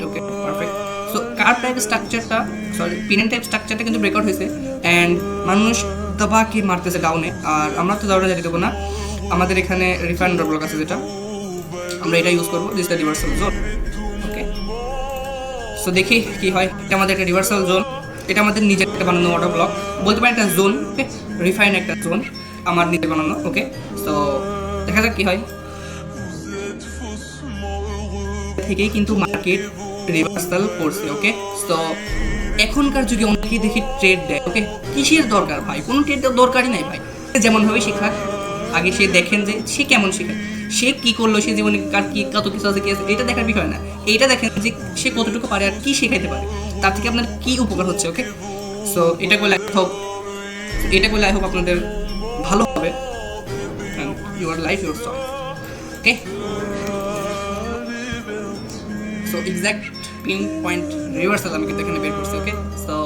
Okay perfect. So curve type স্ট্রাকচারটা pin type স্ট্রাকচারটা কিন্তু ব্রেকআউট হয়েছে অ্যান্ড মানুষ দাবাকে মারতেছে ডাউনে। আর আমরা তো দাউনে যেতে দেবো না, আমাদের এখানে রিফাইন্ড ব্লক আছে যেটা আমরা এটা ইউজ করবো, this the reversal zone. Okay so দেখি কি হয়। এটা আমাদের একটা রিভার্সাল জোন, এটা আমাদের নিজের একটা বানানো অটো ব্লক বলতে পারেন, একটা জোন। ওকে রিফাইন একটা জোন আমার নিজে বানানো। ওকে সো দেখা যাক কি হয়। থেকেই কিন্তু মার্কেট রিভার্সাল করছে। ওকে সো এখনকার যুগে অনেকেই দেখি ট্রেড দেয়। ওকে কিসের দরকার ভাই, কোনো ট্রেড দরকারই নাই ভাই, যেমনভাবে শেখাক আগে সে দেখেন যে সে কেমন শেখায়, সে কি করলো, সে জীবনে কার কি কত কিছু আছে কি আছে, এটা দেখার বিষয় না। এইটা দেখেন যে সে কতটুকু পারে আর কি শেখাইতে পারে, তার থেকে আপনার কি উপকার হচ্ছে। ওকে সো এটা করলে আই হোপ আপনাদের ভালো হবে। Your life your choice. Okay so exact pin point reversal আমি কিন্তু এখানে বের করছি। Okay so